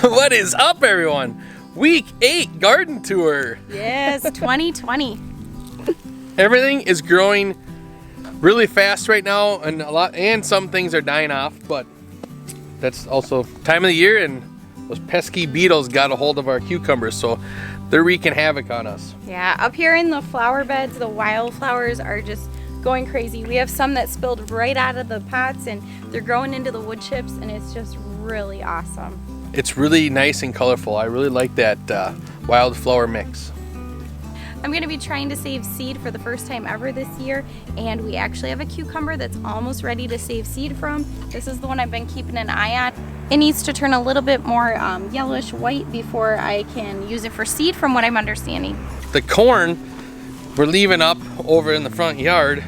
What is up, everyone? Week 8 garden tour. Yes, 2020. Everything is growing really fast right now, and some things are dying off, but that's also time of the year, and those pesky beetles got a hold of our cucumbers, so they're wreaking havoc on us. Yeah, up here in the flower beds, the wildflowers are just going crazy. We have some that spilled right out of the pots, and they're growing into the wood chips, and it's just really awesome. It's really nice and colorful. I really like that wildflower mix. I'm going to be trying to save seed for the first time ever this year, and we actually have a cucumber that's almost ready to save seed from. This is the one I've been keeping an eye on. It needs to turn a little bit more yellowish white before I can use it for seed, from what I'm understanding. The corn we're leaving up over in the front yard.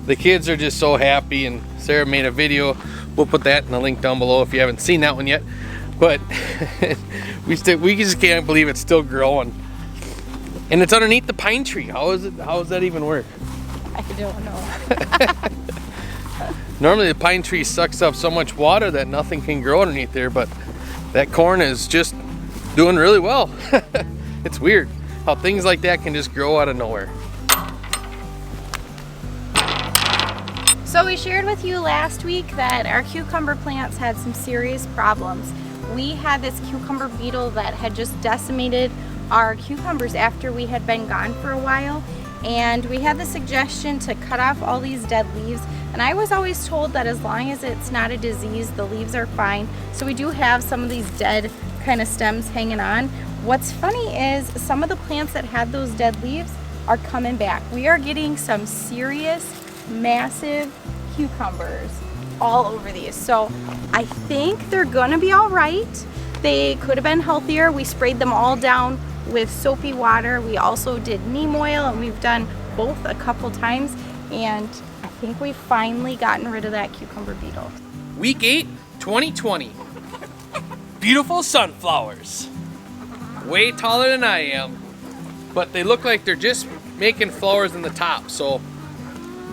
The kids are just so happy, and Sarah made a video. We'll put that in the link down below if you haven't seen that one yet. But we just can't believe it's still growing. And it's underneath the pine tree. How does that even work? I don't know. Normally the pine tree sucks up so much water that nothing can grow underneath there, but that corn is just doing really well. It's weird how things like that can just grow out of nowhere. So we shared with you last week that our cucumber plants had some serious problems. We had this cucumber beetle that had just decimated our cucumbers after we had been gone for a while, and we had the suggestion to cut off all these dead leaves, and I was always told that as long as it's not a disease, the leaves are fine. So we do have some of these dead kind of stems hanging on. What's funny is some of the plants that had those dead leaves are coming back. We are getting some serious massive cucumbers all over these, so I think they're gonna be all right. They could have been healthier. We sprayed them all down with soapy water. We also did neem oil, and we've done both a couple times, and I think we've finally gotten rid of that cucumber beetle. Week 8, 2020. Beautiful sunflowers. Way taller than I am, but they look like they're just making flowers in the top, so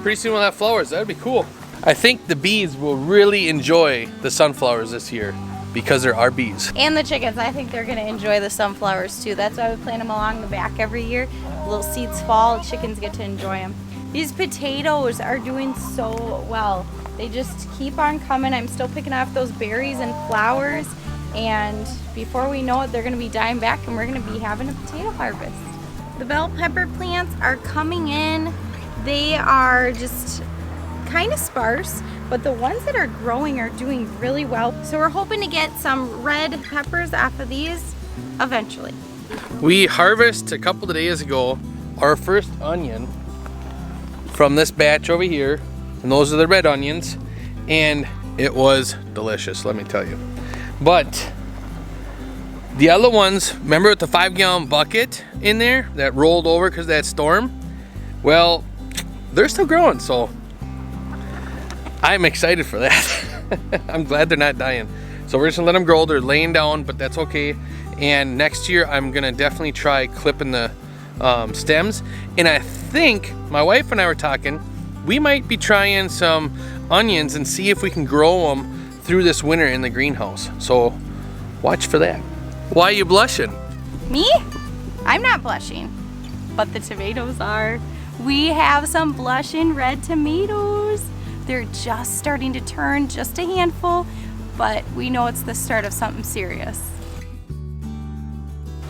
pretty soon we'll have flowers. That'd be cool. I think the bees will really enjoy the sunflowers this year, because there are bees. And the chickens, I think they're gonna enjoy the sunflowers too. That's why we plant them along the back every year. Little seeds fall, chickens get to enjoy them. These potatoes are doing so well. They just keep on coming. I'm still picking off those berries and flowers, and before we know it, they're gonna be dying back, and we're gonna be having a potato harvest. The bell pepper plants are coming in. They are just kind of sparse, but the ones that are growing are doing really well. So we're hoping to get some red peppers off of these eventually. We harvested a couple of days ago our first onion from this batch over here, and those are the red onions, and it was delicious, let me tell you. But the other ones, remember with the 5-gallon bucket in there that rolled over because of that storm? Well, they're still growing, so I'm excited for that. I'm glad they're not dying. So we're just gonna let them grow. They're laying down, but that's okay. And next year, I'm gonna definitely try clipping the stems. And I think, my wife and I were talking, we might be trying some onions and see if we can grow them through this winter in the greenhouse. So watch for that. Why are you blushing? Me? I'm not blushing, but the tomatoes are. We have some blushing red tomatoes. They're just starting to turn, just a handful, but we know it's the start of something serious.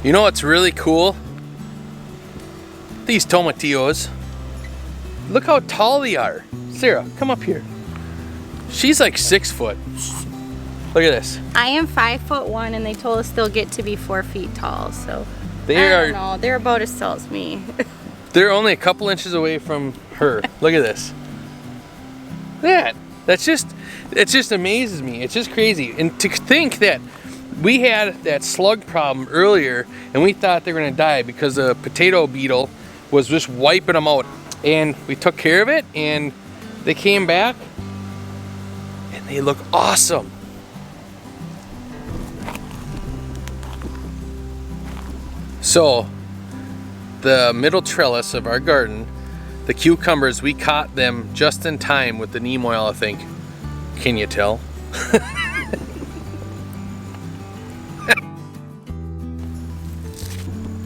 You know what's really cool? These tomatillos. Look how tall they are. Sarah, come up here. She's like 6 foot. Look at this. I am 5'1", and they told us they'll get to be 4 feet tall, so I don't know. They're about as tall as me. They're only a couple inches away from her. Look at this. It just amazes me. It's just crazy. And to think that we had that slug problem earlier, and we thought they were gonna die because the potato beetle was just wiping them out. And we took care of it, and they came back, and they look awesome. So, the middle trellis of our garden, the cucumbers, we caught them just in time with the neem oil, I think. Can you tell?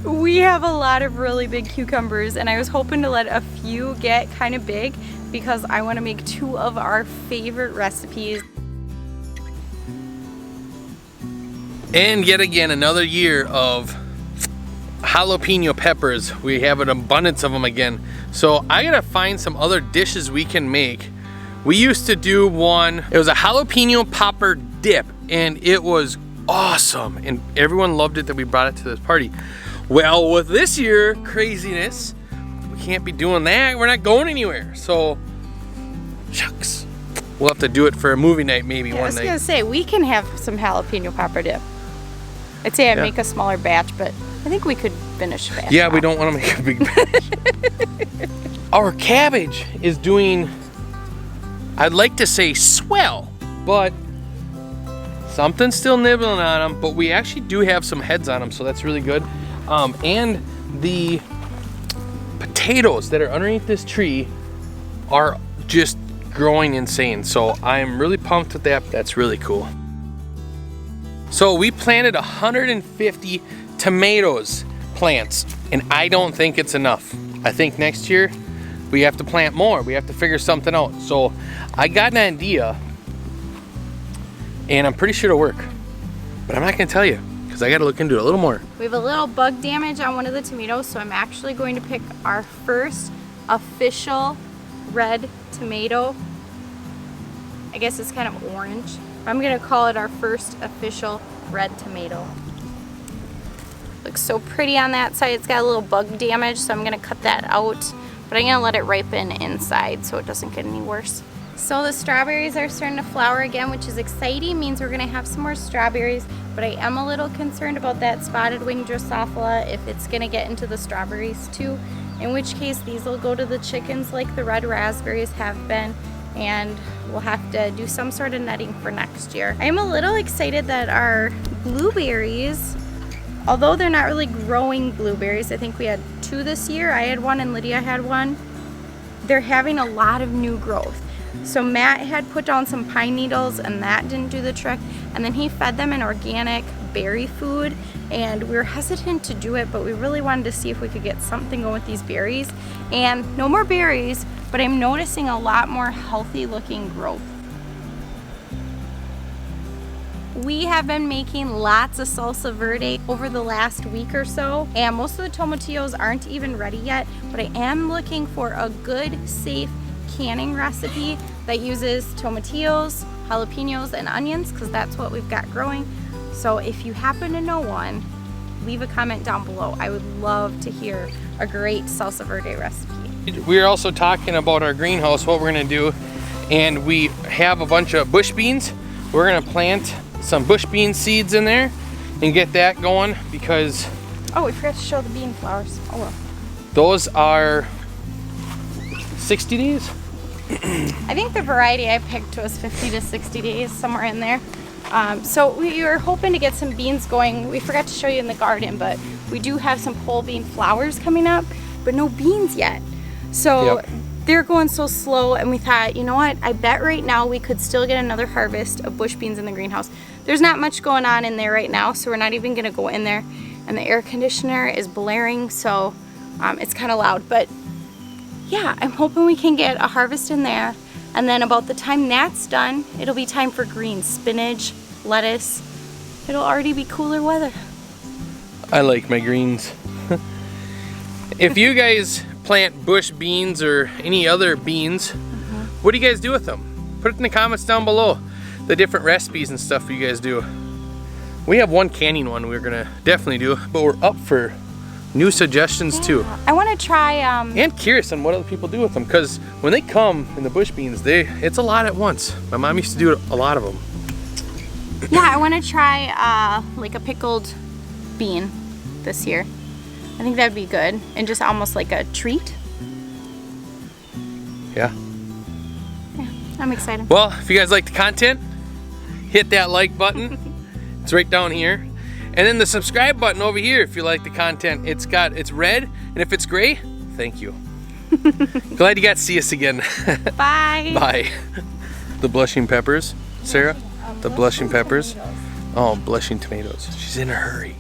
We have a lot of really big cucumbers, and I was hoping to let a few get kind of big because I want to make 2 of our favorite recipes. And yet again, another year of jalapeno peppers. We have an abundance of them again. So I gotta find some other dishes we can make. We used to do one, it was a jalapeno popper dip, and it was awesome. And everyone loved it that we brought it to this party. Well, with this year craziness, we can't be doing that. We're not going anywhere. So, shucks. We'll have to do it for a movie night maybe one night. I was gonna say, we can have some jalapeno popper dip. I'd say I'd make a smaller batch, but I think we could finish fast. Yeah, we don't want to make a big batch. Our cabbage is doing, I'd like to say swell, but something's still nibbling on them, but we actually do have some heads on them, so that's really good. And the potatoes that are underneath this tree are just growing insane, so I'm really pumped with that. That's really cool. So we planted 150 tomatoes plants, and I don't think it's enough. I think next year we have to plant more. We have to figure something out. So I got an idea, and I'm pretty sure it'll work, but I'm not gonna tell you because I gotta look into it a little more. We have a little bug damage on one of the tomatoes, so I'm actually going to pick our first official red tomato. I guess it's kind of orange. I'm gonna call it our first official red tomato. Looks so pretty on that side. It's got a little bug damage, so I'm gonna cut that out, but I'm gonna let it ripen inside so it doesn't get any worse. So the strawberries are starting to flower again, which is exciting. Means we're gonna have some more strawberries, but I am a little concerned about that spotted wing Drosophila, if it's gonna get into the strawberries too, in which case these will go to the chickens like the red raspberries have been, and we'll have to do some sort of netting for next year. I'm a little excited that our blueberries, although they're not really growing blueberries, I think we had 2 this year. I had 1 and Lydia had 1. They're having a lot of new growth. So Matt had put down some pine needles and that didn't do the trick. And then he fed them an organic berry food, and we were hesitant to do it, but we really wanted to see if we could get something going with these berries. And no more berries, but I'm noticing a lot more healthy looking growth. We have been making lots of salsa verde over the last week or so, and most of the tomatillos aren't even ready yet, but I am looking for a good, safe canning recipe that uses tomatillos, jalapenos, and onions, because that's what we've got growing. So if you happen to know one, leave a comment down below. I would love to hear a great salsa verde recipe. We're also talking about our greenhouse, what we're gonna do, and we have a bunch of bush beans. We're gonna plant some bush bean seeds in there and get that going, because oh, we forgot to show the bean flowers. Oh well. Those are 60 days. I think the variety I picked was 50 to 60 days, somewhere in there. So we were hoping to get some beans going. We forgot to show you in the garden, but we do have some pole bean flowers coming up, but no beans yet. So they're going so slow, and we thought, you know what, I bet right now we could still get another harvest of bush beans in the greenhouse. There's not much going on in there right now, so we're not even gonna go in there, and the air conditioner is blaring, so it's kind of loud. But yeah, I'm hoping we can get a harvest in there, and then about the time that's done, it'll be time for greens, spinach, lettuce. It'll already be cooler weather. I like my greens. If you guys plant bush beans or any other beans, what do you guys do with them? Put it in the comments down below, the different recipes and stuff you guys do. We have one canning one we're gonna definitely do, but we're up for new suggestions too. I want to try and curious on what other people do with them, because when they come in the bush beans, it's a lot at once. My mom used to do a lot of them. Yeah, I want to try like a pickled bean this year. I think that'd be good, and just almost like a treat. Yeah, I'm excited. Well, if you guys like the content, hit that like button. It's right down here. And then the subscribe button over here if you like the content. It's red, and if it's gray, thank you. Glad you got to see us again. Bye. Bye. The blushing peppers, Sarah? The blushing peppers? Oh, blushing tomatoes. She's in a hurry.